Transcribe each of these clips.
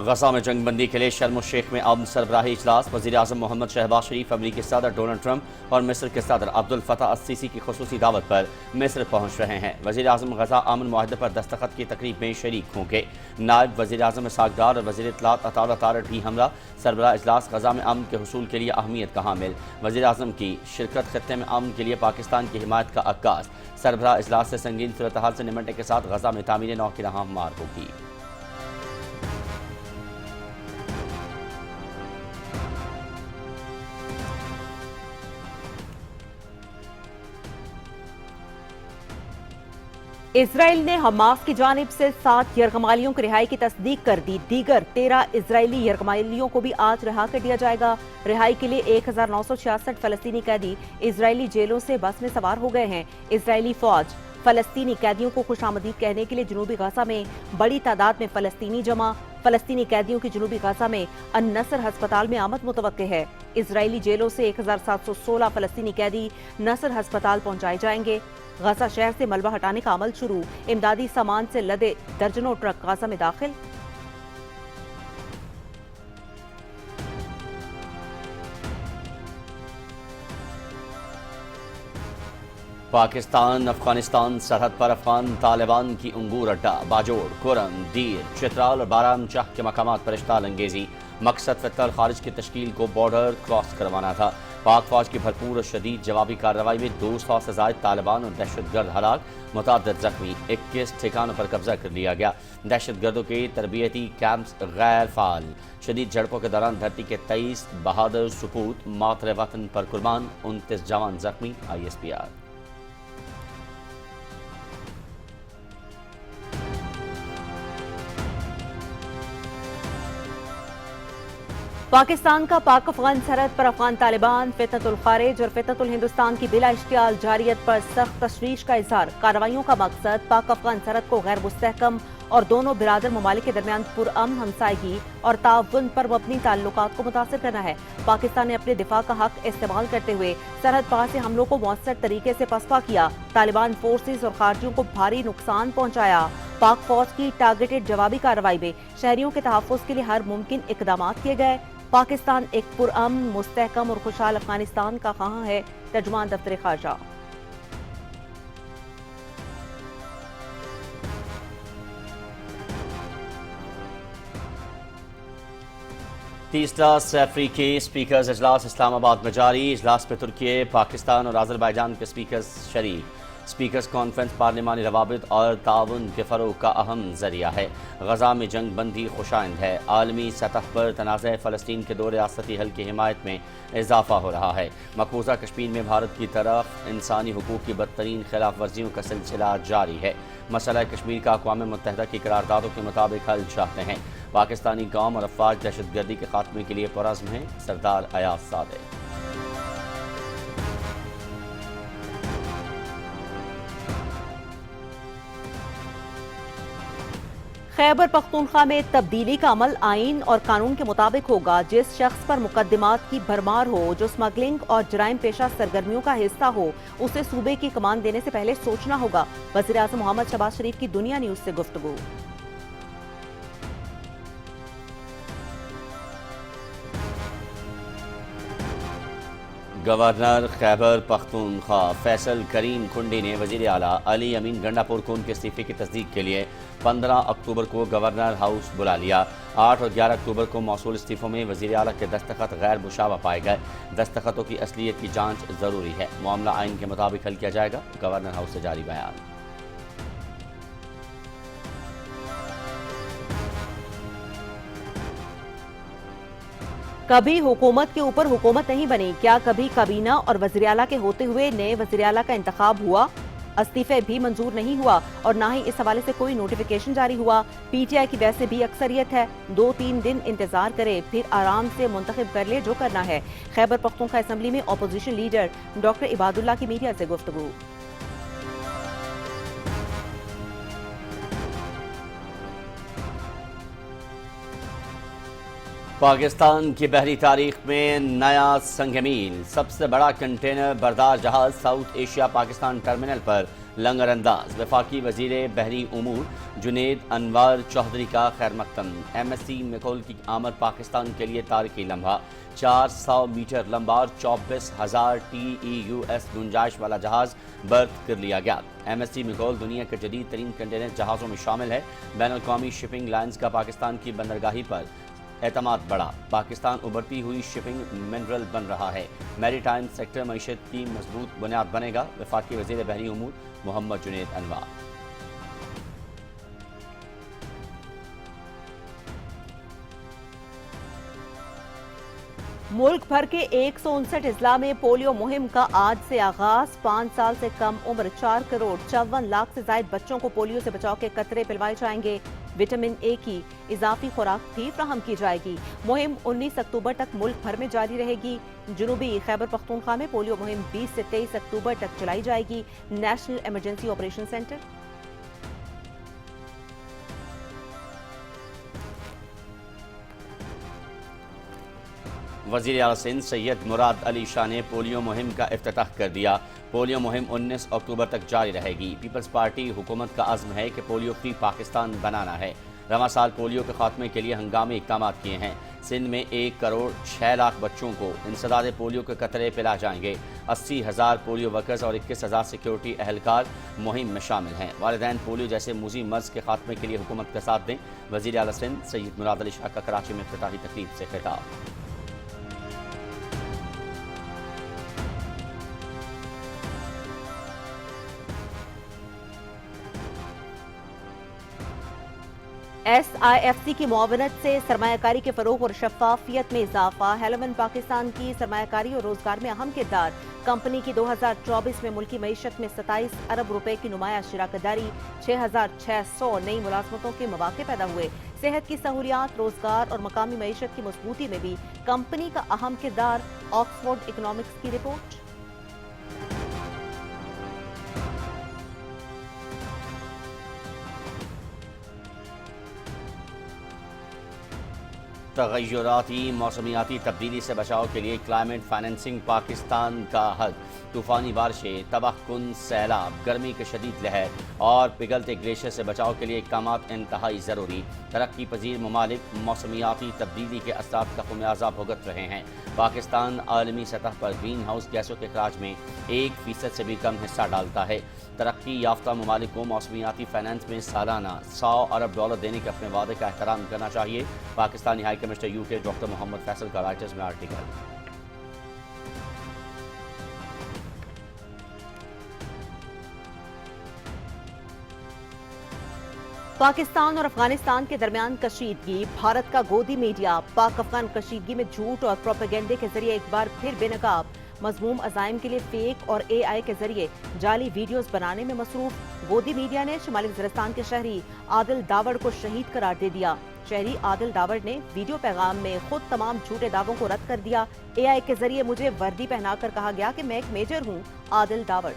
غزہ میں جنگ بندی کے لیے شرم الشیخ میں امن سربراہی اجلاس، وزیر اعظم محمد شہباز شریف، امریکی صدر ڈونلڈ ٹرمپ اور مصر کے صدر عبد الفتاح السیسی کی خصوصی دعوت پر مصر پہنچ رہے ہیں۔ وزیر اعظم غزہ امن معاہدے پر دستخط کی تقریب میں شریک ہوں گے۔ نائب وزیر اعظم اسحاق ڈار اور وزیر اطلاعات عطا اللہ طارق بھی ہمراہ۔ سربراہ اجلاس غزہ میں امن کے حصول کے لیے اہمیت کا حامل، وزیر اعظم کی شرکت خطے میں امن کے لیے پاکستان کی حمایت کا عکاس۔ سربراہ اجلاس سے سنگین صورتحال سے نمٹنے کے ساتھ غزہ میں تعمیر نو کی راہ ہموار ہوگی۔ اسرائیل نے حماس کی جانب سے 7 یرغمالیوں کی رہائی کی تصدیق کر دی۔ دیگر 13 اسرائیلی یرغمالیوں کو بھی آج رہا کر دیا جائے گا۔ رہائی کے لیے 1966 فلسطینی قیدی اسرائیلی جیلوں سے بس میں سوار ہو گئے ہیں۔ اسرائیلی فوج فلسطینی قیدیوں کو خوش آمدید کہنے کے لیے جنوبی غزہ میں بڑی تعداد میں فلسطینی جمع۔ فلسطینی قیدیوں کی جنوبی غزہ میں النصر ہسپتال میں آمد متوقع ہے۔ اسرائیلی جیلوں سے 1716 فلسطینی قیدی نصر ہسپتال پہنچائے جائیں گے۔ غزہ شہر سے ملبہ ہٹانے کا عمل شروع، امدادی سامان سے لدے درجنوں ٹرک غزہ میں داخل۔ پاکستان افغانستان سرحد پر افغان طالبان کی انگور اڈہ، باجوڑ، کورن، دیر، چترال اور باران چاہ کے مقامات پر اشتعال انگیزی۔ مقصد فتح الخارج کی تشکیل کو بارڈر کراس کروانا تھا۔ پاک فوج کی بھرپور اور شدید جوابی کارروائی میں 200 سے زائد طالبان اور دہشت گرد ہلاک، متعدد زخمی، 21 ٹھکانوں پر قبضہ کر لیا گیا۔ دہشت گردوں کے تربیتی کیمپس غیر فعال۔ شدید جھڑپوں کے دوران دھرتی کے 23 بہادر سپوت، ماتر وطن پر قربان، 29 جوان زخمی۔ ISPR۔ پاکستان کا پاک افغان سرحد پر افغان طالبان، فتنۃ الخارج اور فتنۃ الہندوستان کی بلا اشتعال جاریت پر سخت تشویش کا اظہار۔ کارروائیوں کا مقصد پاک افغان سرحد کو غیر مستحکم اور دونوں برادر ممالک کے درمیان پرامن ہمسائیگی اور تعاون پر مبنی تعلقات کو متاثر کرنا ہے۔ پاکستان نے اپنے دفاع کا حق استعمال کرتے ہوئے سرحد پار سے حملوں کو مؤثر طریقے سے پسپا کیا۔ طالبان فورسز اور خارجیوں کو بھاری نقصان پہنچایا۔ پاک فوج کی ٹارگیٹڈ جوابی کارروائی میں شہریوں کے تحفظ کے لیے ہر ممکن اقدامات کیے گئے۔ پاکستان ایک پرامن، مستحکم اور خوشحال افغانستان کا خواہاں ہے۔ ترجمان دفتر خارجہ۔ تیسرا سیفری اسپیکرز اجلاس اسلام آباد میں جاری۔ اجلاس میں ترکیے، پاکستان اور آذربائیجان کے اسپیکرز شریک۔ اسپیکرز کانفرنس پارلیمانی روابط اور تعاون کے فروغ کا اہم ذریعہ ہے۔ غزہ میں جنگ بندی خوشائند ہے۔ عالمی سطح پر تنازع فلسطین کے 2 ریاستی حل کی حمایت میں اضافہ ہو رہا ہے۔ مقبوضہ کشمیر میں بھارت کی طرف انسانی حقوق کی بدترین خلاف ورزیوں کا سلسلہ جاری ہے۔ مسئلہ کشمیر کا اقوام متحدہ کی قراردادوں کے مطابق حل چاہتے ہیں۔ پاکستانی قوم اور افواج دہشت گردی کے خاتمے کے لیے پرعزم ہیں۔ سردار ایاز صادق۔ خیبر پختونخوا میں تبدیلی کا عمل آئین اور قانون کے مطابق ہوگا۔ جس شخص پر مقدمات کی بھرمار ہو، جو سمگلنگ اور جرائم پیشہ سرگرمیوں کا حصہ ہو، اسے صوبے کی کمان دینے سے پہلے سوچنا ہوگا۔ وزیر اعظم محمد شہباز شریف کی دنیا نیوز سے گفتگو۔ گورنر خیبر پختونخوا فیصل کریم کھنڈی نے وزیر اعلیٰ علی امین گنڈاپور کو ان کے استعفے کی تصدیق کے لیے 15 اکتوبر کو گورنر ہاؤس بلا لیا۔ 8 اور 11 اکتوبر کو موصول استعفوں میں وزیر اعلیٰ کے دستخط غیر مشابہ پائے گئے۔ دستخطوں کی اصلیت کی جانچ ضروری ہے۔ معاملہ آئین کے مطابق حل کیا جائے گا۔ گورنر ہاؤس سے جاری بیان۔ کبھی حکومت کے اوپر حکومت نہیں بنی، کیا کبھی کابینہ اور وزیر اعلیٰ کے ہوتے ہوئے نئے وزیر اعلیٰ کا انتخاب ہوا؟ استعفے بھی منظور نہیں ہوا اور نہ ہی اس حوالے سے کوئی نوٹیفیکیشن جاری ہوا۔ PTI کی ویسے بھی اکثریت ہے، 2-3 دن انتظار کرے، پھر آرام سے منتخب کر لے جو کرنا ہے۔ خیبر پختونخوا اسمبلی میں اپوزیشن لیڈر ڈاکٹر عباد اللہ کی میڈیا سے گفتگو۔ پاکستان کی بحری تاریخ میں نیا سنگ میل، سب سے بڑا کنٹینر بردار جہاز ساؤتھ ایشیا پاکستان ٹرمینل پر لنگر انداز وفاقی وزیر بحری امور جنید انور چودھری کا خیر مقدم ایم ایس سی مکول کی آمد پاکستان کے لیے تاریخی لمحہ 400 میٹر لمبا اور 24,000 TEUS گنجائش والا جہاز برت کر لیا گیا ایم ایس سی مکول دنیا کے جدید ترین کنٹینر جہازوں میں شامل ہے بین الاقوامی شپنگ لائنز کا پاکستان کی بندرگاہی پر اعتماد بڑھا پاکستان ابھرتی ہوئی شپنگ منرل بن رہا ہے میری ٹائم سیکٹر معیشت کی مضبوط بنیاد بنے گا وفاقی وزیر بحری امور محمد جنید انور ملک بھر کے 159 اضلاع میں پولیو مہم کا آج سے آغاز 5 سال سے کم عمر 4 کروڑ 54 لاکھ سے زائد بچوں کو پولیو سے بچاؤ کے قطرے پلوائے جائیں گے وٹامن اے کی اضافی خوراک بھی فراہم کی جائے گی مہم 19 اکتوبر تک ملک بھر میں جاری رہے گی جنوبی خیبر پختونخوا میں پولیو مہم 20 سے 23 اکتوبر تک چلائی جائے گی نیشنل ایمرجنسی آپریشن سینٹر وزیر اعلیٰ سندھ سید مراد علی شاہ نے پولیو مہم کا افتتاح کر دیا پولیو مہم 19 اکتوبر تک جاری رہے گی پیپلز پارٹی حکومت کا عزم ہے کہ پولیو فری پاکستان بنانا ہے رواں سال پولیو کے خاتمے کے لیے ہنگامی اقدامات کیے ہیں سندھ میں 1 کروڑ 6 لاکھ بچوں کو انسداد پولیو کے قطرے پلا جائیں گے 80,000 پولیو ورکرز اور 21,000 سیکیورٹی اہلکار مہم میں شامل ہیں والدین پولیو جیسے موذی مرض کے خاتمے کے لیے حکومت کا ساتھ دیں وزیر اعلیٰ سندھ سید مراد علی شاہ کا کراچی میں افتتاحی تقریب سے خطاب ایس آئی ایف سی کی معاونت سے سرمایہ کاری کے فروغ اور شفافیت میں اضافہ ہیلومن پاکستان کی سرمایہ کاری اور روزگار میں اہم کردار کمپنی کی 2024 میں ملکی معیشت میں 27 ارب روپے کی نمایاں شراکت داری 6,600 نئی ملازمتوں کے مواقع پیدا ہوئے صحت کی سہولیات روزگار اور مقامی معیشت کی مضبوطی میں بھی کمپنی کا اہم کردار آکسفورڈ اکنامکس کی رپورٹ تغیراتی موسمیاتی تبدیلی سے بچاؤ کے لیے کلائمیٹ فائنینسنگ پاکستان کا حل طوفانی بارشیں تباہ کن سیلاب گرمی کی شدید لہر اور پگھلتے گلیشیئر سے بچاؤ کے لیے اقدامات انتہائی ضروری ترقی پذیر ممالک موسمیاتی تبدیلی کے اثرات کا خمیازہ بھگت رہے ہیں پاکستان عالمی سطح پر گرین ہاؤس گیسوں کے اخراج میں 1% سے بھی کم حصہ ڈالتا ہے ترقی یافتہ ممالک کو موسمیاتی فائنانس میں سالانہ 100 ارب ڈالر دینے کے اپنے وعدے کا احترام کرنا چاہیے پاکستانی ہائی کمشنر یو کے ڈاکٹر محمد فیصل کا رائٹرز میں آرٹیکل پاکستان اور افغانستان کے درمیان کشیدگی بھارت کا گودی میڈیا پاک افغان کشیدگی میں جھوٹ اور پروپیگنڈے کے ذریعے ایک بار پھر بے نقاب مضموم عزائم کے لیے فیک اور اے آئی کے ذریعے جعلی ویڈیوز بنانے میں مصروف گودی میڈیا نے شمالی وزیرستان کے شہری عادل داوڑ کو شہید قرار دے دیا شہری عادل داوڑ نے ویڈیو پیغام میں خود تمام جھوٹے دعووں کو رد کر دیا اے آئی کے ذریعے مجھے وردی پہنا کر کہا گیا کہ میں ایک میجر ہوں عادل داوڑ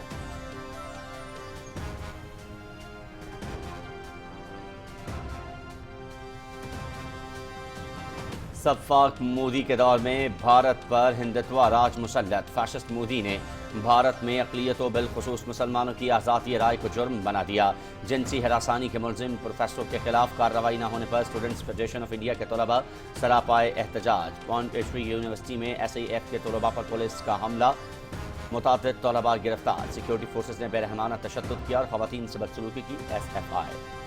سفاق مودی کے دور میں بھارت پر ہندتوا راج مسلط فاشسٹ مودی نے بھارت میں اقلیتوں بالخصوص مسلمانوں کی آزادی رائے کو جرم بنا دیا جنسی ہراسانی کے ملزم پروفیسروں کے خلاف کارروائی نہ ہونے پر اسٹوڈنٹس فیڈریشن آف انڈیا کے طلباء سراپائے احتجاج پونڈیچری یونیورسٹی میں ایس آئی ایف کے طلباء پر پولیس کا حملہ متعدد طلباء گرفتار سیکیورٹی فورسز نے بے رحمانہ تشدد کیا اور خواتین سے بدسلوکی کی ایس ایف آئی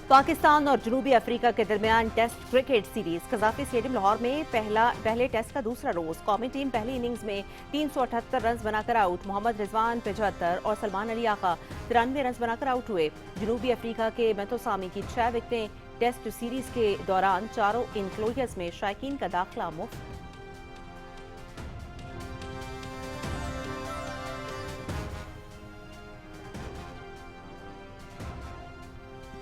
پاکستان اور جنوبی افریقہ کے درمیان test cricket series Gaddafi stadium Lahore میں پہلے ٹیسٹ کا دوسرا روز قومی ٹیم پہلی اننگز میں 378 رنز بنا کر آؤٹ محمد رضوان 75 اور سلمان علی آقا 93 رنز بنا کر آؤٹ ہوئے جنوبی افریقہ کے میتھوسامی کی 6 وکٹیں ٹیسٹ سیریز کے دوران چاروں انکلوژرز میں شائقین کا داخلہ مفت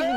3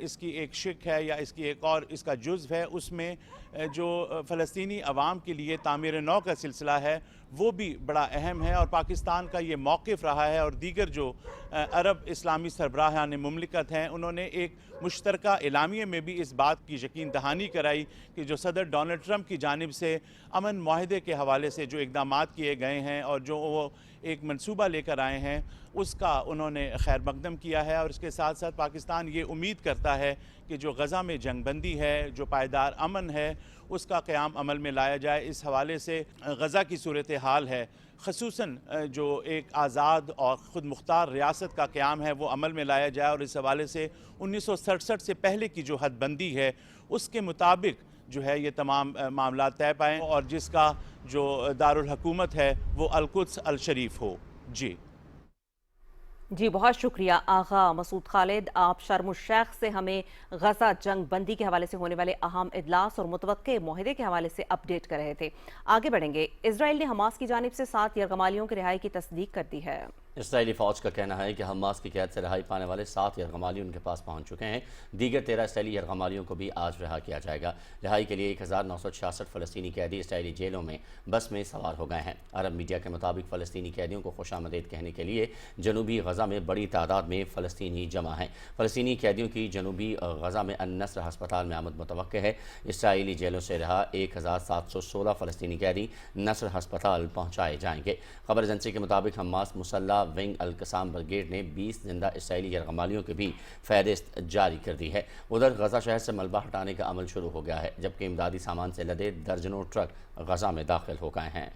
اس کی ایک شق ہے یا اس کی ایک اور اس کا جزو ہے، اس میں جو فلسطینی عوام کے لیے تعمیر نو کا سلسلہ ہے وہ بھی بڑا اہم ہے، اور پاکستان کا یہ موقف رہا ہے، اور دیگر جو عرب اسلامی سربراہان مملکت ہیں انہوں نے ایک مشترکہ اعلامیے میں بھی اس بات کی یقین دہانی کرائی کہ جو صدر ڈونلڈ ٹرمپ کی جانب سے امن معاہدے کے حوالے سے جو اقدامات کیے گئے ہیں اور جو وہ ایک منصوبہ لے کر آئے ہیں اس کا انہوں نے خیر مقدم کیا ہے، اور اس کے ساتھ ساتھ پاکستان یہ امید کرتا ہے کہ جو غزہ میں جنگ بندی ہے، جو پائیدار امن ہے، اس کا قیام عمل میں لایا جائے۔ اس حوالے سے غزہ کی صورتحال ہے، خصوصاً جو ایک آزاد اور خود مختار ریاست کا قیام ہے وہ عمل میں لایا جائے، اور اس حوالے سے 1967 سے پہلے کی جو حد بندی ہے اس کے مطابق جو ہے یہ تمام معاملات طے پائیں، اور جس کا جو دارالحکومت ہے وہ القدس الشریف ہو۔ جی بہت شکریہ آغا مسعود خالد، آپ شرم الشیخ سے ہمیں غزہ جنگ بندی کے حوالے سے ہونے والے اہم اجلاس اور متوقع معاہدے کے حوالے سے اپڈیٹ کر رہے تھے۔ آگے بڑھیں گے۔ اسرائیل نے حماس کی جانب سے 7 یرغمالیوں کی رہائی کی تصدیق کر دی ہے۔ اسرائیلی فوج کا کہنا ہے کہ حماس کی قید سے رہائی پانے والے 7 یرغمالی ان کے پاس پہنچ چکے ہیں۔ دیگر 13 اسرائیلی یرغمالیوں کو بھی آج رہا کیا جائے گا۔ رہائی کے لیے 1966 فلسطینی قیدی اسرائیلی جیلوں میں بس میں سوار ہو گئے ہیں۔ عرب میڈیا کے مطابق فلسطینی قیدیوں کو خوش آمدید کہنے کے لیے جنوبی غزہ میں بڑی تعداد میں فلسطینی جمع ہیں۔ فلسطینی قیدیوں کی جنوبی غزہ میں النصر ہسپتال میں آمد متوقع ہے۔ اسرائیلی جیلوں سے رہا 1716 فلسطینی قیدی نصر ہسپتال پہنچائے جائیں گے۔ خبر ایجنسی کے مطابق حماس مسلح ونگ القسام بریگیڈ نے 20 زندہ اسرائیلی یرغمالیوں کی بھی فہرست جاری کر دی ہے۔ ادھر غزہ شہر سے ملبہ ہٹانے کا عمل شروع ہو گیا ہے، جبکہ امدادی سامان سے لدے درجنوں ٹرک غزہ میں داخل ہو گئے ہیں۔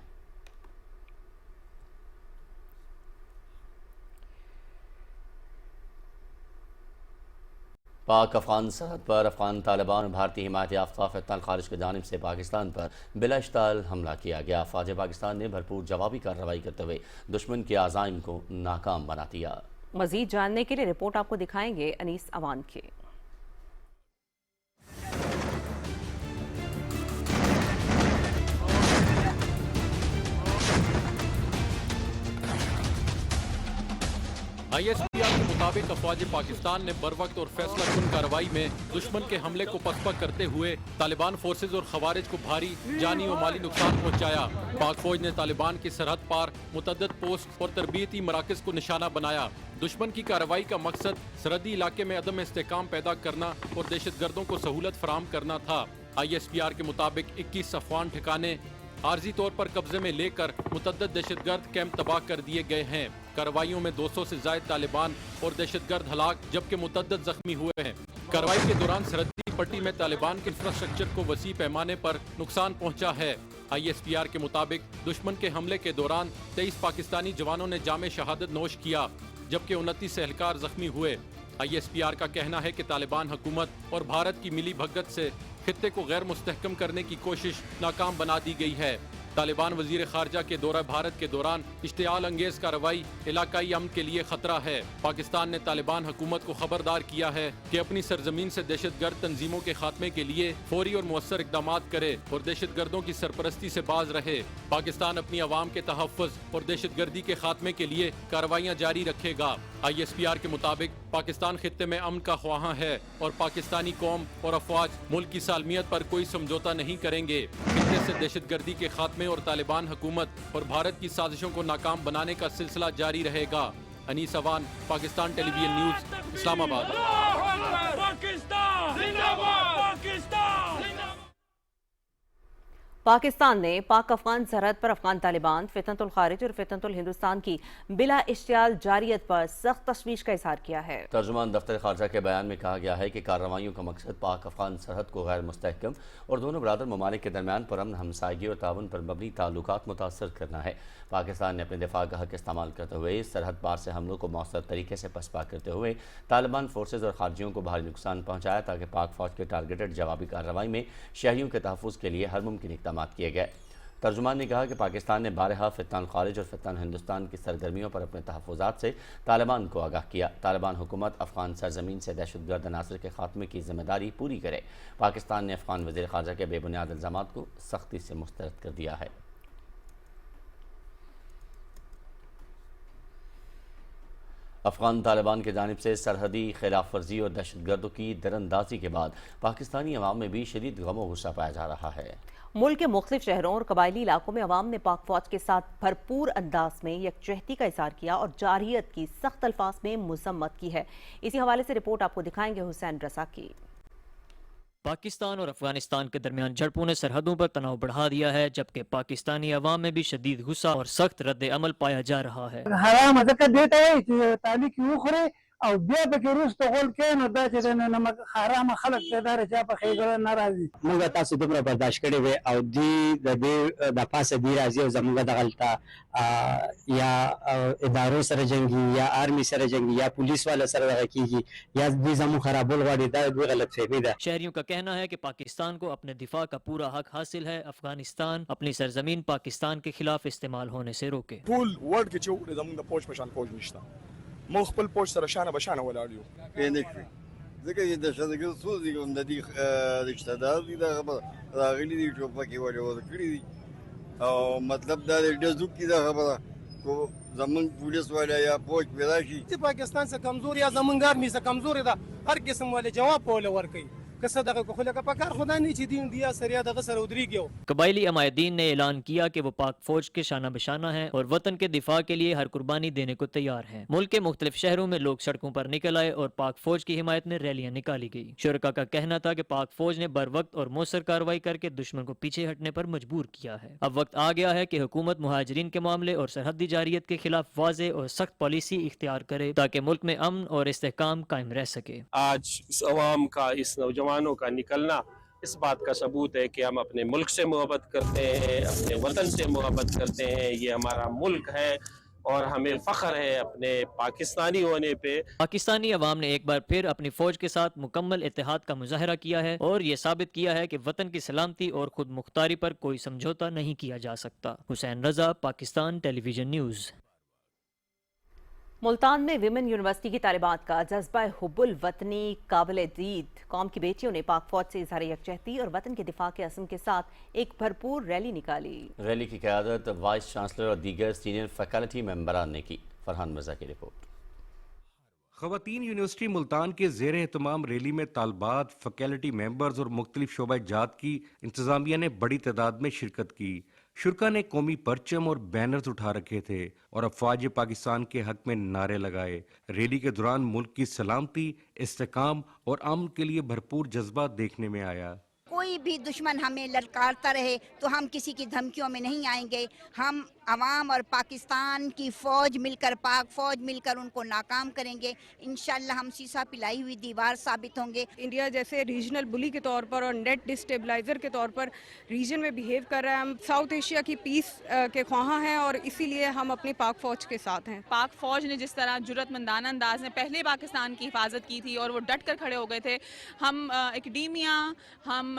پاک افغان سرحد پر افغان طالبان اور بھارتی حمایت یافتہ فتنہ الخارج کی جانب سے پاکستان پر بلا اشتعال حملہ کیا گیا۔ فوج پاکستان نے بھرپور جوابی کارروائی کرتے ہوئے دشمن کے عزائم کو ناکام بنا دیا۔ مزید جاننے کے لیے رپورٹ آپ کو دکھائیں گے انیس اوان کے۔ آئی ایس پی آر کے مطابق افواج پاکستان نے بروقت اور فیصلہ کن کارروائی میں دشمن کے حملے کو پسپا کرتے ہوئے طالبان فورسز اور خوارج کو بھاری جانی و مالی نقصان پہنچایا۔ پاک فوج نے طالبان کی سرحد پار متعدد پوسٹ اور تربیتی مراکز کو نشانہ بنایا۔ دشمن کی کارروائی کا مقصد سرحدی علاقے میں عدم استحکام پیدا کرنا اور دہشت گردوں کو سہولت فراہم کرنا تھا۔ آئی ایس پی آر کے مطابق 21 افغان ٹھکانے عارضی طور پر قبضے میں لے کر متعدد دہشت گرد کیمپ تباہ کر دیے گئے ہیں۔ کارروائیوں میں 200 سے زائد طالبان اور دہشت گرد ہلاک جبکہ متعدد زخمی ہوئے ہیں۔ کارروائی کے دوران سرحدی پٹی میں طالبان کے انفراسٹرکچر کو وسیع پیمانے پر نقصان پہنچا ہے۔ آئی ایس پی آر کے مطابق دشمن کے حملے کے دوران 23 پاکستانی جوانوں نے جام شہادت نوش کیا جبکہ 29 اہلکار زخمی ہوئے۔ آئی ایس پی آر کا کہنا ہے کہ طالبان حکومت اور بھارت کی ملی بھگت سے خطے کو غیر مستحکم کرنے کی کوشش ناکام بنا دی گئی ہے۔ طالبان وزیر خارجہ کے دورہ بھارت کے دوران اشتعال انگیز کارروائی علاقائی امن کے لیے خطرہ ہے۔ پاکستان نے طالبان حکومت کو خبردار کیا ہے کہ اپنی سرزمین سے دہشت گرد تنظیموں کے خاتمے کے لیے فوری اور مؤثر اقدامات کرے اور دہشت گردوں کی سرپرستی سے باز رہے۔ پاکستان اپنی عوام کے تحفظ اور دہشت گردی کے خاتمے کے لیے کارروائیاں جاری رکھے گا۔ آئی ایس پی آر کے مطابق پاکستان خطے میں امن کا خواہاں ہے اور پاکستانی قوم اور افواج ملک کی سالمیت پر کوئی سمجھوتا نہیں کریں گے۔ خطے سے دہشت گردی کے خاتمے اور طالبان حکومت اور بھارت کی سازشوں کو ناکام بنانے کا سلسلہ جاری رہے گا۔ انیس اوان، پاکستان ٹیلی ویژن نیوز، اسلام آباد۔ پاکستان نے پاک افغان سرحد پر افغان طالبان، فتنة الخارج اور فتنة الہندوستان کی بلا اشتعال جاریت پر سخت تشویش کا اظہار کیا ہے۔ ترجمان دفتر خارجہ کے بیان میں کہا گیا ہے کہ کارروائیوں کا مقصد پاک افغان سرحد کو غیر مستحکم اور دونوں برادر ممالک کے درمیان پرامن ہمسائیگی اور تعاون پر مبنی تعلقات متاثر کرنا ہے۔ پاکستان نے اپنے دفاع کا حق استعمال کرتے ہوئے سرحد پار سے حملوں کو مؤثر طریقے سے پسپا کرتے ہوئے طالبان فورسز اور خارجیوں کو بھاری نقصان پہنچایا تاکہ پاک فوج کے ٹارگیٹڈ جوابی کارروائی میں شہریوں کے تحفظ کے لیے ہر ممکن اقدامات کیے گئے۔ ترجمان نے کہا کہ پاکستان نے بارہا فتنہ الخارج اور فتنہ الہندوستان کی سرگرمیوں پر اپنے تحفظات سے طالبان کو آگاہ کیا۔ طالبان حکومت افغان سرزمین سے دہشت گرد عناصر کے خاتمے کی ذمہ داری پوری کرے۔ پاکستان نے افغان وزیر خارجہ کے بے بنیاد الزامات کو سختی سے مسترد کر دیا ہے۔ افغان طالبان کی جانب سے سرحدی خلاف ورزی اور دہشت گردوں کی دراندازی کے بعد پاکستانی عوام میں بھی شدید غم و غصہ پایا جا رہا ہے۔ ملک کے مختلف شہروں اور قبائلی علاقوں میں عوام نے پاک فوج کے ساتھ بھرپور انداز میں یکجہتی کا اظہار کیا اور جارحیت کی سخت الفاظ میں مذمت کی ہے۔ اسی حوالے سے رپورٹ آپ کو دکھائیں گے حسین رضا کی۔ پاکستان اور افغانستان کے درمیان جھڑپوں نے سرحدوں پر تناؤ بڑھا دیا ہے، جبکہ پاکستانی عوام میں بھی شدید غصہ اور سخت رد عمل پایا جا رہا ہے۔ حرام ځکه دې ته وایي چې تالیک یې وخورې او بیا پکې وروسته غول کوې، نو دا چې دی نو حرامه خلک پیدا دی چې په ښېګړه نه راځي. موږ تاسو دومره برداشت کړی وی او دوی د دې د پاسه دی راځي او زموږ دغلته یا ادارو سره جنګي یا آرمي سره جنګي یا پولیس والا سره دغه کېږي یا دوی زموږ خرابول غواړي، دا دوی غلط فهمي ده۔ شہریوں کا کہنا ہے کہ پاکستان کو اپنے دفاع کا پورا حق حاصل ہے، افغانستان اپنی سرزمین پاکستان کے خلاف استعمال ہونے سے روکے۔ ټول ورډ کې چې وکړي زموږ د پوج په شان پوج نشته، موږ خپل پوج سره شانه بشانه ولاړ یو. ځکه چې د دهشتګرد څو دي کوم د دې رشته دار دي دغه خبره راغلي دي ټوپکې ولې کړي دي او مطلب دا دی ډز وکړي دا خبره کو زمون پولیس والا یا پوج پیدا شي چې پاکستان څخه کمزور یا زمونږ آرمي څخه کمزور ده، هر قسم والے جواب پوله ورکوي. کسه دغه کو خلک په کار خدا نه چې دین دیا سریا دغه سره ودرېږي. قبائلی عمائدین نے اعلان کیا کہ وہ پاک فوج کے شانہ بشانہ ہیں اور وطن کے دفاع کے لیے ہر قربانی دینے کو تیار ہیں۔ ملک کے مختلف شہروں میں لوگ سڑکوں پر نکل آئے اور پاک فوج کی حمایت میں ریلیاں نکالی گئی۔ شرکاء کا کہنا تھا کہ پاک فوج نے بر وقت اور مؤثر کارروائی کر کے دشمن کو پیچھے ہٹنے پر مجبور کیا ہے۔ اب وقت آ گیا ہے کہ حکومت مہاجرین کے معاملے اور سرحدی جارحیت کے خلاف واضح اور سخت پالیسی اختیار کرے تاکہ ملک میں امن اور استحکام قائم رہ سکے۔ آج اس عوام کا، اس نوجوانوں کا نکلنا اس بات کا ثبوت ہے کہ ہم اپنے ملک سے محبت کرتے ہیں، اپنے وطن سے محبت کرتے ہیں۔ یہ ہمارا ملک ہے اور ہمیں فخر ہے اپنے پاکستانی ہونے پہ۔ پاکستانی عوام نے ایک بار پھر اپنی فوج کے ساتھ مکمل اتحاد کا مظاہرہ کیا ہے اور یہ ثابت کیا ہے کہ وطن کی سلامتی اور خود مختاری پر کوئی سمجھوتا نہیں کیا جا سکتا۔ حسین رضا، پاکستان ٹیلی ویژن نیوز۔ ملتان میں ویمن یونیورسٹی کی طالبات کا جذبہ حب الوطنی قابل دید، قوم کی بیٹیوں نے پاک فوج سے اظہار یکجہتی اور وطن کے دفاع کے عزم کے ساتھ ایک بھرپور ریلی نکالی۔ ریلی کی قیادت وائس چانسلر اور دیگر سینئر فیکلٹی ممبران نے کی۔ فرحان مرزا کی رپورٹ۔ خواتین یونیورسٹی ملتان کے زیر اہتمام ریلی میں طالبات، فیکلٹی ممبرز اور مختلف شعبہ جات کی انتظامیہ نے بڑی تعداد میں شرکت کی۔ شرکا نے قومی پرچم اور بینرز اٹھا رکھے تھے اور افواج پاکستان کے حق میں نعرے لگائے۔ ریلی کے دوران ملک کی سلامتی، استحکام اور امن کے لیے بھرپور جذبہ دیکھنے میں آیا۔ کوئی بھی دشمن ہمیں للکارتا رہے تو ہم کسی کی دھمکیوں میں نہیں آئیں گے۔ ہم عوام اور پاکستان کی فوج مل کر، پاک فوج مل کر ان کو ناکام کریں گے۔ انشاءاللہ ہم سیسا پلائی ہوئی دیوار ثابت ہوں گے۔ انڈیا جیسے ریجنل بلی کے طور پر اور نیٹ ڈسٹیبلائزر کے طور پر ریجن میں بیہیو کر رہا ہے۔ ہم ساؤتھ ایشیا کی پیس کے خواہاں ہیں اور اسی لیے ہم اپنی پاک فوج کے ساتھ ہیں۔ پاک فوج نے جس طرح جرأت مندانہ انداز میں پہلے پاکستان کی حفاظت کی تھی اور وہ ڈٹ کر کھڑے ہو گئے تھے، ہم اکیڈیمیا، ہم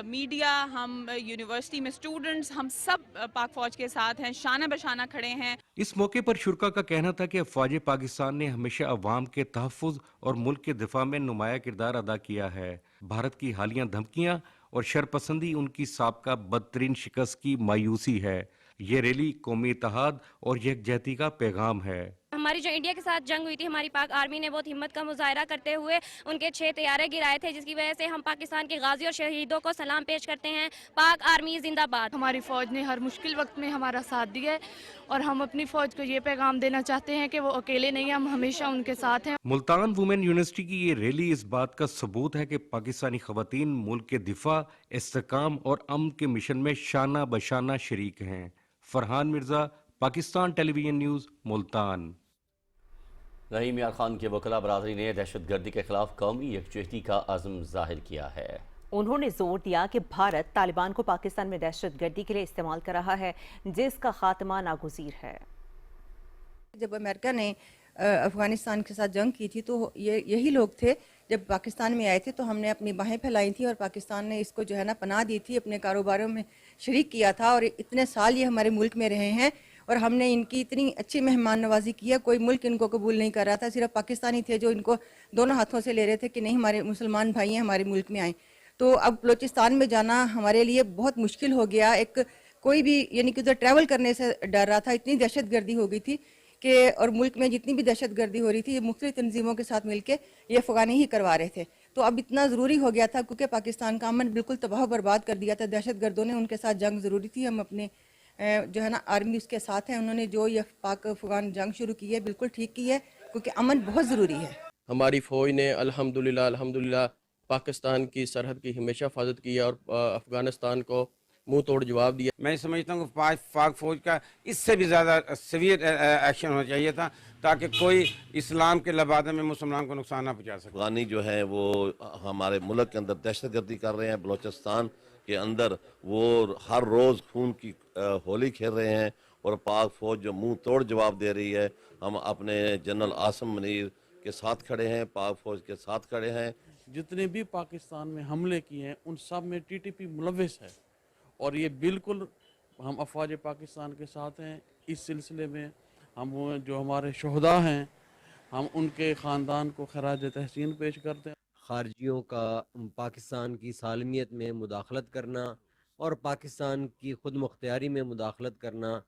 میڈیا، ہم یونیورسٹی میں اسٹوڈنٹس، ہم سب پاک فوج کے ساتھ ہیں، شانہ بشانہ کھڑے ہیں۔ اس موقع پر شرکا کا کہنا تھا کہ افواج پاکستان نے ہمیشہ عوام کے تحفظ اور ملک کے دفاع میں نمایاں کردار ادا کیا ہے۔ بھارت کی حالیہ دھمکیاں اور شرپسندی ان کی سابقہ بدترین شکست کی مایوسی ہے۔ یہ ریلی قومی اتحاد اور یکجہتی کا پیغام ہے۔ ہماری جو انڈیا کے ساتھ جنگ ہوئی تھی، ہماری پاک آرمی نے بہت ہمت کا مظاہرہ کرتے ہوئے ان کے 6 طیارے گرائے تھے، جس کی وجہ سے ہم پاکستان کے غازی اور شہیدوں کو سلام پیش کرتے ہیں۔ پاک آرمی زندہ باد۔ ہماری فوج نے ہر مشکل وقت میں ہمارا ساتھ دیا ہے اور ہم اپنی فوج کو یہ پیغام دینا چاہتے ہیں کہ وہ اکیلے نہیں، ہم ہمیشہ ان کے ساتھ ہیں۔ ملتان وومن یونیورسٹی کی یہ ریلی اس بات کا ثبوت ہے کہ پاکستانی خواتین ملک کے دفاع، استحکام اور امن کے مشن میں شانہ بشانہ شریک ہیں۔ فرحان مرزا، پاکستان ٹیلی ویژن نیوز، ملتان۔ رحیم یار خان کے وکلاء برادری نے دہشت گردی کے خلاف قومی یکجہتی کا عزم ظاہر کیا ہے۔ انہوں نے زور دیا کہ بھارت طالبان کو پاکستان میں دہشت گردی کے لیے استعمال کر رہا ہے، جس کا خاتمہ ناگزیر ہے۔ جب امریکہ نے افغانستان کے ساتھ جنگ کی تھی تو یہی لوگ تھے، جب پاکستان میں آئے تھے تو ہم نے اپنی باہیں پھیلائی تھیں اور پاکستان نے اس کو جو ہے نا پناہ دی تھی، اپنے کاروباروں میں شریک کیا تھا اور اتنے سال یہ ہمارے ملک میں رہے ہیں اور ہم نے ان کی اتنی اچھی مہمان نوازی کی ہے۔ کوئی ملک ان کو قبول نہیں کر رہا تھا، صرف پاکستانی تھے جو ان کو دونوں ہاتھوں سے لے رہے تھے کہ نہیں ہمارے مسلمان بھائی ہیں، ہمارے ملک میں آئیں۔ تو اب بلوچستان میں جانا ہمارے لیے بہت مشکل ہو گیا۔ کوئی بھی یعنی کہ ادھر ٹریول کرنے سے ڈر رہا تھا، اتنی دہشت گردی ہو گئی تھی کہ اور ملک میں جتنی بھی دہشت گردی ہو رہی تھی یہ مختلف تنظیموں کے ساتھ مل کے یہ افغانی ہی کروا رہے تھے. تو اب اتنا ضروری ہو گیا تھا کیونکہ پاکستان کا امن بالکل تباہ و برباد کر دیا تھا. دہشت گردوں نے ان کے ساتھ جنگ ضروری تھی. ہم اپنے جو ہے نا آرمی اس کے ساتھ ہیں. انہوں نے جو یہ پاک افغان جنگ شروع کی ہے بالکل ٹھیک کی ہے کیونکہ امن بہت ضروری ہے. ہماری فوج نے الحمدللہ پاکستان کی سرحد کی ہمیشہ حفاظت کی ہے اور افغانستان کو منہ توڑ جواب دیا. میں سمجھتا ہوں کہ پاک فوج کا اس سے بھی زیادہ سیویئر ایکشن ہونا چاہیے تھا تاکہ کوئی اسلام کے لبادہ میں مسلمان کو نقصان نہ پہنچا سکے. افغانی جو ہیں وہ ہمارے ملک کے اندر دہشت گردی کر رہے ہیں. بلوچستان کے اندر وہ ہر روز خون کی ہولی کھیل رہے ہیں اور پاک فوج جو منہ توڑ جواب دے رہی ہے. ہم اپنے جنرل عاصم منیر کے ساتھ کھڑے ہیں, پاک فوج کے ساتھ کھڑے ہیں. جتنے بھی پاکستان میں حملے کیے ہیں ان سب میں ٹی ٹی پی ملوث ہے اور یہ بالکل ہم افواج پاکستان کے ساتھ ہیں. اس سلسلے میں ہم جو ہمارے شہداء ہیں ہم ان کے خاندان کو خراج تحسین پیش کرتے ہیں. خارجیوں کا پاکستان کی سالمیت میں مداخلت کرنا اور پاکستان کی خود مختاری میں مداخلت کرنا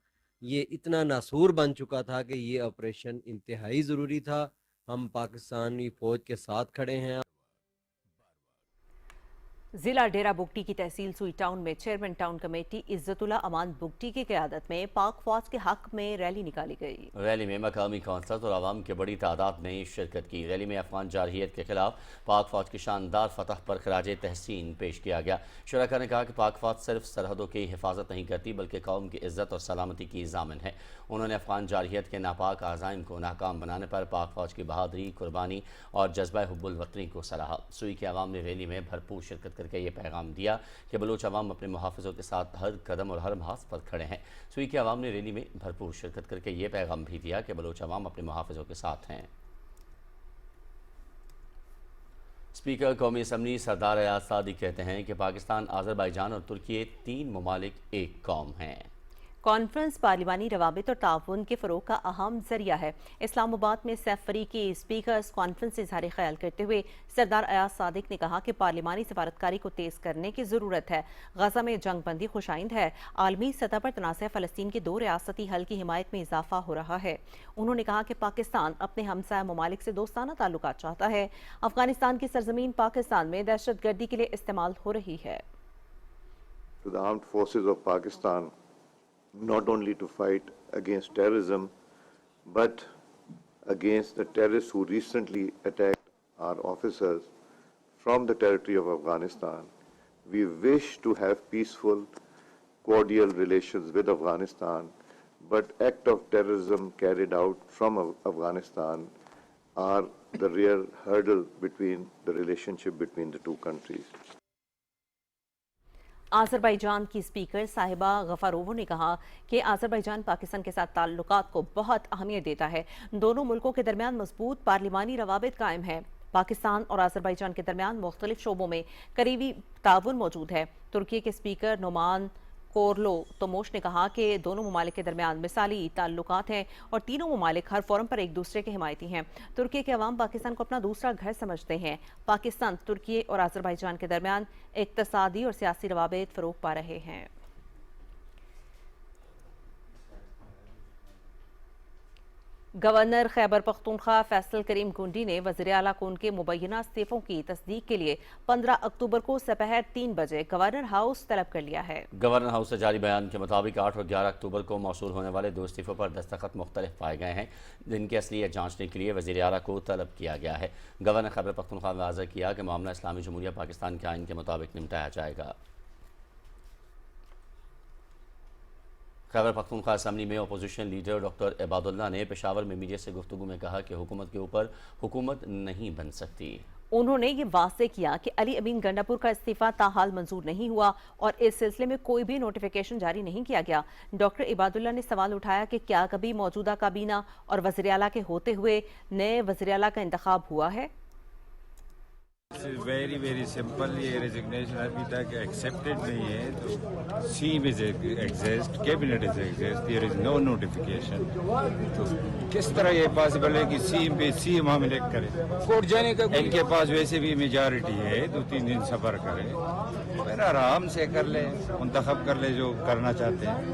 یہ اتنا ناسور بن چکا تھا کہ یہ آپریشن انتہائی ضروری تھا. ہم پاکستانی فوج کے ساتھ کھڑے ہیں. ضلع ڈیرہ بگٹی کی تحصیل سوئی ٹاؤن میں چیئرمین ٹاؤن کمیٹی عزت اللہ امان بگٹی کی قیادت میں پاک فوج کے حق میں ریلی نکالی گئی. ریلی میں مقامی کونسلر اور عوام کی بڑی تعداد نے شرکت کی. ریلی میں افغان جارحیت کے خلاف پاک فوج کی شاندار فتح پر خراج تحسین پیش کیا گیا. شرکا نے کہا کہ پاک فوج صرف سرحدوں کی حفاظت نہیں کرتی بلکہ قوم کی عزت اور سلامتی کی ضامن ہے. انہوں نے افغان جارحیت کے ناپاک عزائم کو ناکام بنانے پر پاک فوج کی بہادری, قربانی اور جذبہ حب الوطنی کو سراہا. سوئی کے عوام نے ریلی میں بھرپور شرکت کر کے یہ پیغام دیا کہ بلوچ عوام اپنے محافظوں کے ساتھ ہر قدم اور ہر محاذ پر کھڑے ہیں. سوئی کے عوام نے ریلی میں بھرپور شرکت کر کے یہ پیغام بھی دیا کہ بلوچ عوام اپنے محافظوں کے ساتھ ہیں. اسپیکر قومی اسمبلی سردار ایاز صادق کہتے ہیں کہ پاکستان, آذربائیجان اور ترکی 3 ممالک ایک قوم ہیں. کانفرنس پارلیمانی روابط اور تعاون کے فروغ کا اہم ذریعہ ہے. اسلام آباد میں سیف فریقی اسپیکرز کانفرنس سے اظہار خیال کرتے ہوئے سردار ایاز صادق نے کہا کہ پارلیمانی سفارتکاری کو تیز کرنے کی ضرورت ہے. غزہ میں جنگ بندی خوشائند ہے. عالمی سطح پر تنازع فلسطین کے 2 ریاستی حل کی حمایت میں اضافہ ہو رہا ہے. انہوں نے کہا کہ پاکستان اپنے ہمسایہ ممالک سے دوستانہ تعلقات چاہتا ہے. افغانستان کی سرزمین پاکستان میں دہشت گردی کے لیے استعمال ہو رہی ہے. To the armed forces of Pakistan, not only to fight against terrorism, but against the terrorists who recently attacked our officers from the territory of Afghanistan. We wish to have peaceful, cordial relations with Afghanistan, but act of terrorism carried out from Afghanistan are the real hurdle between the relationship between the two countries. Azerbaijan کی speaker صاحبہ غفاروو نے کہا کہ آذربائیجان پاکستان کے ساتھ تعلقات کو بہت اہمیت دیتا ہے. دونوں ملکوں کے درمیان مضبوط پارلیمانی روابط قائم ہیں. پاکستان اور آذربائیجان کے درمیان مختلف شعبوں میں قریبی تعاون موجود ہے. ترکی کے اسپیکر نومان کورلو توموش نے کہا کہ دونوں ممالک کے درمیان مثالی تعلقات ہیں اور تینوں ممالک ہر فورم پر ایک دوسرے کے حمایتی ہیں. ترکی کے عوام پاکستان کو اپنا دوسرا گھر سمجھتے ہیں. پاکستان, ترکی اور آذربائیجان کے درمیان اقتصادی اور سیاسی روابط فروغ پا رہے ہیں. گورنر خیبر پختونخوا فیصل کریم گونڈی نے وزیر اعلیٰ کو ان کے مبینہ استعفوں کی تصدیق کے لیے 15 اکتوبر کو سپہر 3 بجے گورنر ہاؤس طلب کر لیا ہے. گورنر ہاؤس سے جاری بیان کے مطابق 8 اور 11 اکتوبر کو موصول ہونے والے 2 استعفوں پر دستخط مختلف پائے گئے ہیں جن کی اصلیت جانچنے کے لیے وزیر اعلیٰ کو طلب کیا گیا ہے. گورنر خیبر پختونخوا نے واضح کیا کہ معاملہ اسلامی جمہوریہ پاکستان کے آئین کے مطابق نمٹایا جائے گا. خیبر پختونخوا اسمبلی میں اپوزیشن لیڈر ڈاکٹر عباد اللہ نے پشاور میں میڈیا سے گفتگو میں کہا کہ حکومت کے اوپر حکومت نہیں بن سکتی. انہوں نے یہ واضح کیا کہ علی امین گنڈاپور کا استعفیٰ تاحال منظور نہیں ہوا اور اس سلسلے میں کوئی بھی نوٹیفیکیشن جاری نہیں کیا گیا. ڈاکٹر عباد اللہ نے سوال اٹھایا کہ کیا کبھی موجودہ کابینہ اور وزیر اعلیٰ کے ہوتے ہوئے نئے وزیر اعلیٰ کا انتخاب ہوا ہے؟ Very simple. یہ ریزگنیشن ابھی تک ایکسیپٹڈ نہیں ہے. تو سیم از ایگزسٹ, کیبنٹ از ایگزسٹ, دیر از نو نوٹیفیکیشن. تو کس طرح یہ پاسبل ہے کہ سیم پہ سیم ہم الیکٹ کریں؟ کورٹ جانے کا ان کے پاس ویسے بھی میجارٹی ہے, 2-3 دن صبر کریں, پھر آرام سے کر لیں, منتخب کر لیں جو کرنا چاہتے ہیں.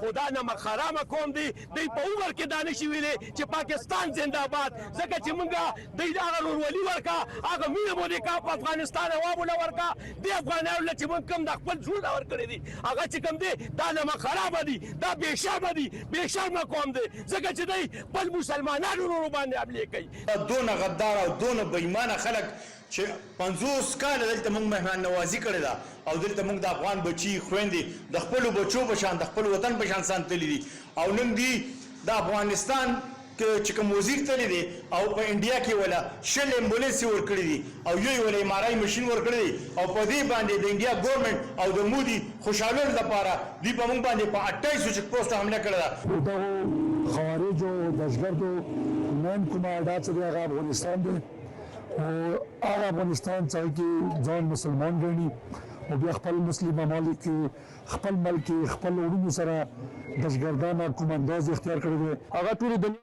خو دا نمک حرامه قوم دی. دی په عمر کې دا نشي ویلی چې پاکستان زنده‌باد، ځکه چې موږ دی هغه ورورولي ورکا، هغه مینه مو دې کا په افغانستان عوامو له ورکا. دې افغانانو له چې موږ کوم د خپل زړونه ورکړي دي، هغه چې کوم دی دا نمک حرامه دي، دا بېشرمه دي، بېشرمه قوم دی، ځکه چې دی خپل مسلمانانو ورونو باندې حملې کوي. دونه غدار او دونه بېایمانه خلک چې 50 کاله دلته موږ مهمان نوازي کړې ده او دلته موږ د افغان بچي خويندې د خپلو بچو په شان د خپل وطن په شان ساتلي دي، او نن دی د افغانستان چې کوم وزیر تللی دی او په انډیا کې ولا شل امبولانس ورکړي دي او یو ولا امارای ماشين ورکړي دي، او په دې باندې د انډیا ګورنمنت او د مودي خوشاله لپاره دی په موږ باندې په 28 چک پوسټ حمله کړې ده. دا خوارج او دهشتګردو نن کومه اډات چې هغه افغانستان دی او هغه افغانستان چې ځان مسلمان ګڼي او بیا خپل مسلم ممالک خپل ملک خپل ورونو سره دهشتګردانه کوم انداز اختیار کړی دی، هغه ټول دنیا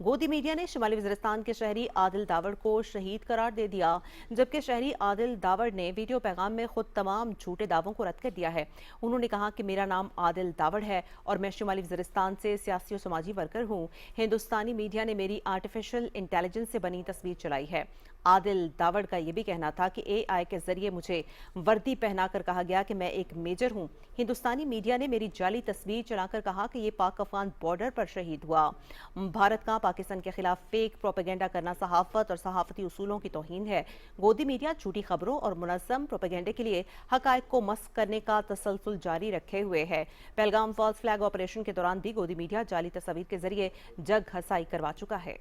گودی میڈیا نے شمالی وزیرستان کے شہری عادل داوڑ کو شہید قرار دے دیا، جبکہ شہری عادل داوڑ نے ویڈیو پیغام میں خود تمام جھوٹے دعووں کو رد کر دیا ہے۔ انہوں نے کہا کہ میرا نام عادل داوڑ ہے اور میں شمالی وزیرستان سے سیاسی و سماجی ورکر ہوں۔ ہندوستانی میڈیا نے میری آرٹیفیشل انٹیلیجنس سے بنی تصویر چلائی ہے۔ عادل داوڑ کا یہ بھی کہنا تھا کہ اے آئی کے ذریعے مجھے وردی پہنا کر کہا گیا کہ میں ایک میجر ہوں۔ ہندوستانی میڈیا نے میری جعلی تصویر چلا کر کہا کہ یہ پاک افغان بارڈر پر شہید ہوا۔ بھارت کا پاکستان کے خلاف فیک پروپیگنڈا کرنا صحافت اور صحافتی اصولوں کی توہین ہے۔ گودی میڈیا جھوٹی خبروں اور منظم پروپیگنڈے کے لیے حقائق کو مسخ کرنے کا تسلسل جاری رکھے ہوئے ہے۔ پہلگام فالس فلیگ آپریشن کے دوران بھی گودی میڈیا جعلی تصاویر کے ذریعے جگ ہنسائی کروا چکا ہے۔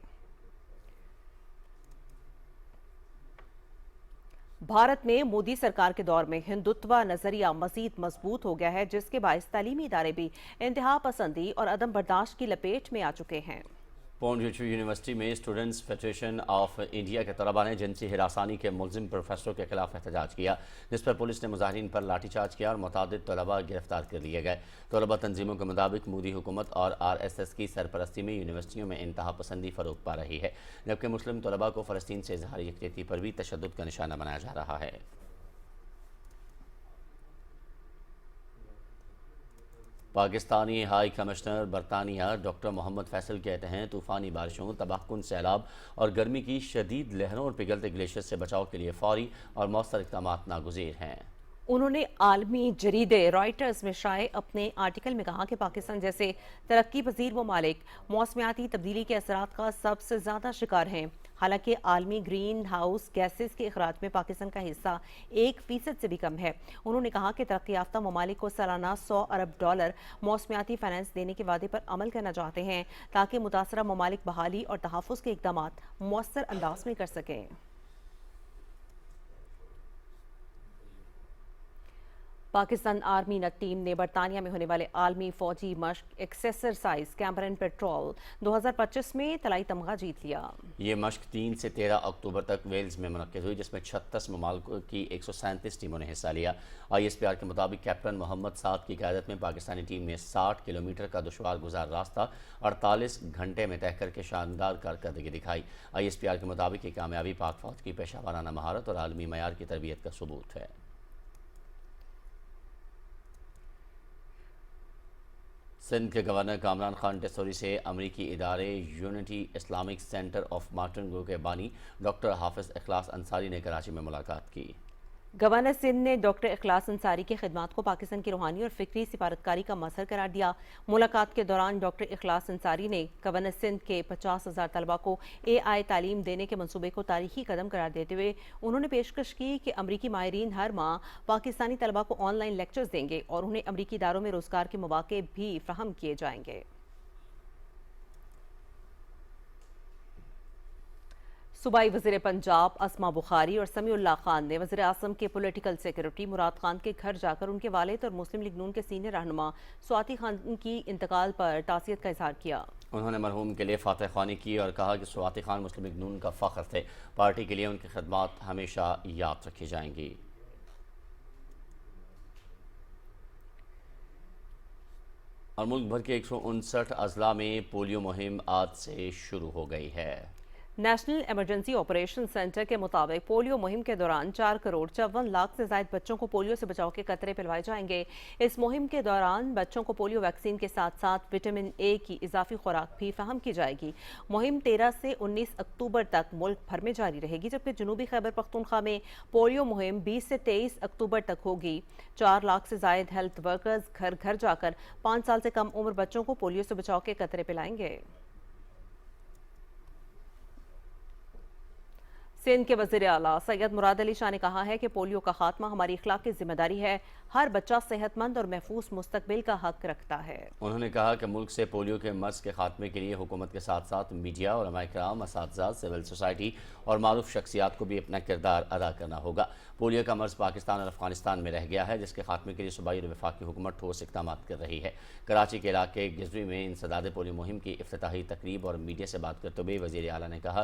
بھارت میں مودی سرکار کے دور میں ہندوتوا نظریہ مزید مضبوط ہو گیا ہے، جس کے باعث تعلیمی ادارے بھی انتہا پسندی اور عدم برداشت کی لپیٹ میں آ چکے ہیں۔ پونڈیچری یونیورسٹی میں اسٹوڈنٹس فیڈریشن آف انڈیا کے طلباء نے جنسی ہراسانی کے ملزم پروفیسروں کے خلاف احتجاج کیا، جس پر پولیس نے مظاہرین پر لاٹھی چارج کیا اور متعدد طلباء گرفتار کر لیے گئے۔ طلباء تنظیموں کے مطابق مودی حکومت اور RSS کی سرپرستی میں یونیورسٹیوں میں انتہا پسندی فروغ پا رہی ہے، جبکہ مسلم طلباء کو فلسطین سے اظہار یکجہتی پر بھی تشدد کا نشانہ بنایا جا رہا ہے۔ پاکستانی ہائی کمشنر برطانیہ ڈاکٹر محمد فیصل کہتے ہیں طوفانی بارشوں، تباہ کن سیلاب اور گرمی کی شدید لہروں اور پگھلتے گلیشیئر سے بچاؤ کے لیے فوری اور مؤثر اقدامات ناگزیر ہیں۔ انہوں نے عالمی جریدے رائٹرز میں شائع اپنے آرٹیکل میں کہا کہ پاکستان جیسے ترقی پذیر ممالک موسمیاتی تبدیلی کے اثرات کا سب سے زیادہ شکار ہیں۔ حالانکہ عالمی گرین ہاؤس گیسز کے اخراج میں پاکستان کا حصہ 1% سے بھی کم ہے۔ انہوں نے کہا کہ ترقی یافتہ ممالک کو سالانہ $100 ارب موسمیاتی فائنانس دینے کے وعدے پر عمل کرنا چاہتے ہیں تاکہ متاثرہ ممالک بحالی اور تحفظ کے اقدامات مؤثر انداز میں کر سکیں۔ پاکستان آرمی نٹ ٹیم نے برطانیہ میں ہونے والے عالمی فوجی مشق ایکسرسائز کیمرن پیٹرول 2025 میں طلائی تمغہ جیت لیا۔ یہ مشق 3 سے 13 اکتوبر تک ویلز میں منعقد ہوئی، جس میں 36 ممالکوں کی 137 ٹیموں نے حصہ لیا۔ ISPR کے مطابق کیپٹن محمد سعد کی قیادت میں پاکستانی ٹیم نے 60 کلومیٹر کا دشوار گزار راستہ 48 گھنٹے میں طے کر کے شاندار کارکردگی دکھائی۔ ISPR کے مطابق یہ کامیابی پاک فوج کی پیشہ ورانہ مہارت اور عالمی معیار کی تربیت کا ثبوت ہے۔ سندھ کے گورنر کامران خان ٹیسوری سے امریکی ادارے unity Islamic center of Martin Grove کے بانی ڈاکٹر حافظ اخلاص انصاری نے کراچی میں ملاقات کی۔ گورنر سندھ نے ڈاکٹر اخلاص انصاری کی خدمات کو پاکستان کی روحانی اور فکری سفارتکاری کا مظہر قرار دیا۔ ملاقات کے دوران ڈاکٹر اخلاص انصاری نے گورنر سندھ کے 50,000 طلبہ کو AI تعلیم دینے کے منصوبے کو تاریخی قدم قرار دیتے ہوئے انہوں نے پیشکش کی کہ امریکی ماہرین ہر ماہ پاکستانی طلبہ کو آن لائن لیکچرز دیں گے اور انہیں امریکی اداروں میں روزگار کے مواقع بھی فراہم کیے جائیں گے۔ صوبائی وزیر پنجاب اسما بخاری اور سمیع اللہ خان نے وزیر اعظم کے پولیٹیکل سیکرٹری مراد خان کے گھر جا کر ان کے والد اور مسلم لیگ نون کے سینئر رہنما سواتی خان کی انتقال پر تعزیت کا اظہار کیا۔ انہوں نے مرحوم کے لیے فاتح خوانی کی اور کہا کہ سواتی خان مسلم لیگ نون کا فخر تھے، پارٹی کے لیے ان کی خدمات ہمیشہ یاد رکھی جائیں گی۔ اور ملک بھر کے 159 اضلاع میں پولیو مہم آج سے شروع ہو گئی ہے۔ نیشنل ایمرجنسی آپریشن سینٹر کے مطابق پولیو مہم کے دوران 4,54,00,000 سے زائد بچوں کو پولیو سے بچاؤ کے قطرے پلوائے جائیں گے۔ اس مہم کے دوران بچوں کو پولیو ویکسین کے ساتھ ساتھ وٹامن A کی اضافی خوراک بھی فراہم کی جائے گی۔ مہم 13 سے 19 اکتوبر تک ملک بھر میں جاری رہے گی، جبکہ جنوبی خیبر پختونخوا میں پولیو مہم 20 سے 23 اکتوبر تک ہوگی۔ 4 لاکھ سے زائد ہیلتھ ورکرز گھر گھر جا کر 5 سال سے کم عمر بچوں کو پولیو سے بچاؤ کے قطرے پلائیں گے۔ سندھ کے وزیر اعلیٰ سید مراد علی شاہ نے کہا ہے کہ پولیو کا خاتمہ ہماری اخلاقی ذمہ داری ہے، ہر بچہ صحت مند اور محفوظ مستقبل کا حق رکھتا ہے۔ انہوں نے کہا کہ ملک سے پولیو کے مرض کے خاتمے کے لیے حکومت کے ساتھ ساتھ میڈیا، علماء کرام، اساتذہ، سول سوسائٹی اور معروف شخصیات کو بھی اپنا کردار ادا کرنا ہوگا۔ پولیو کا مرض پاکستان اور افغانستان میں رہ گیا ہے، جس کے خاتمے کے لیے صوبائی اور وفاقی حکومت ٹھوس اقدامات کر رہی ہے۔ کراچی کے علاقے گزوی میں انسداد پولیو مہم کی افتتاحی تقریب اور میڈیا سے بات کرتے ہوئے وزیر اعلیٰ نے کہا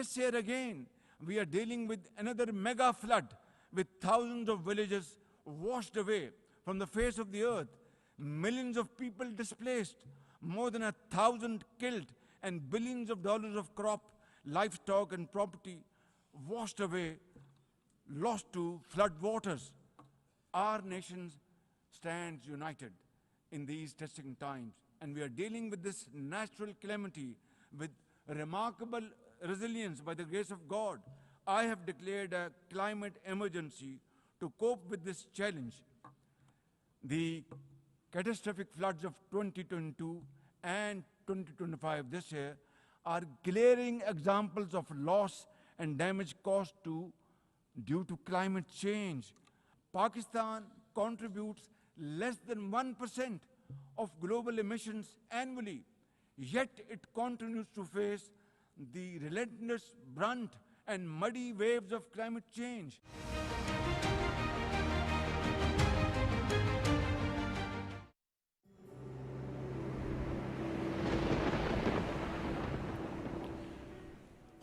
this year again, we are dealing with another mega flood with thousands of villages washed away from the face of the earth, millions of people displaced, more than 1,000 killed, and billions of dollars of crop, livestock, and property washed away, lost to flood waters. Our nation stands united in these testing times, and we are dealing with this natural calamity with remarkable resilience by the grace of God. I have declared a climate emergency to cope with this challenge. The catastrophic floods of 2022 and 2025 this year are glaring examples of loss and damage caused due to climate change. Pakistan contributes less than 1% of global emissions annually, yet it continues to face the relentless brunt and muddy waves of climate change.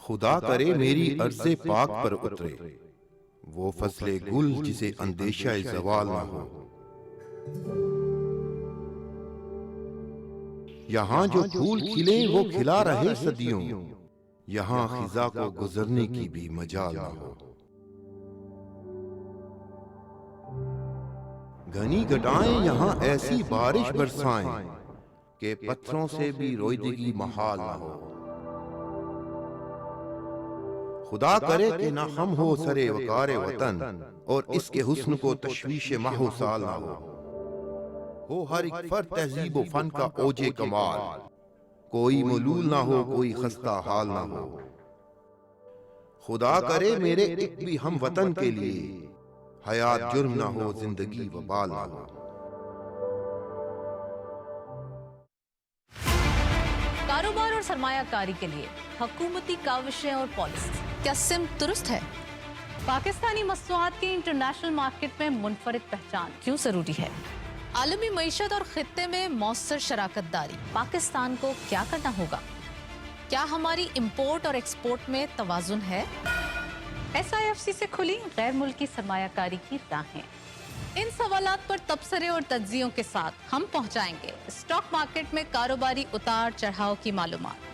خدا کرے میری عرض پاک پر اترے وہ فصل گل جسے اندیشہ زوال نہ ہو. یہاں جو پھول کھلیں وہ کھلا رہے صدیوں، یہاں خزاں کو گزرنے کی بھی مجال نہ ہو. گھنی گٹائیں یہاں ایسی بارش برسائیں کہ پتھروں سے بھی رویدگی محال نہ ہو. خدا کرے کہ نہ ہم ہو سرے وقار وطن اور اس کے حسن کو تشویش محو سال نہ ہو ہر ایک فرد تہذیب و فن کا اوج کمال، کوئی ملول نہ ہو کوئی خستہ حال نہ ہو. خدا کرے میرے ایک بھی ہم وطن کے لیے حیات جرم نہ ہو زندگی وبال نہ ہو. کاروبار اور سرمایہ کاری کے لیے حکومتی کاوشیں اور پالیسی کیا سمت درست ہے؟ پاکستانی مصنوعات کی انٹرنیشنل مارکیٹ میں منفرد پہچان کیوں ضروری ہے؟ عالمی معیشت اور خطے میں مؤثر شراکت داری پاکستان کو کیا کرنا ہوگا؟ کیا ہماری امپورٹ اور ایکسپورٹ میں توازن ہے؟ SIFC سے کھلی غیر ملکی سرمایہ کاری کی راہیں. ان سوالات پر تبصرے اور تجزیوں کے ساتھ ہم پہنچائیں گے اسٹاک مارکیٹ میں کاروباری اتار چڑھاؤ کی معلومات.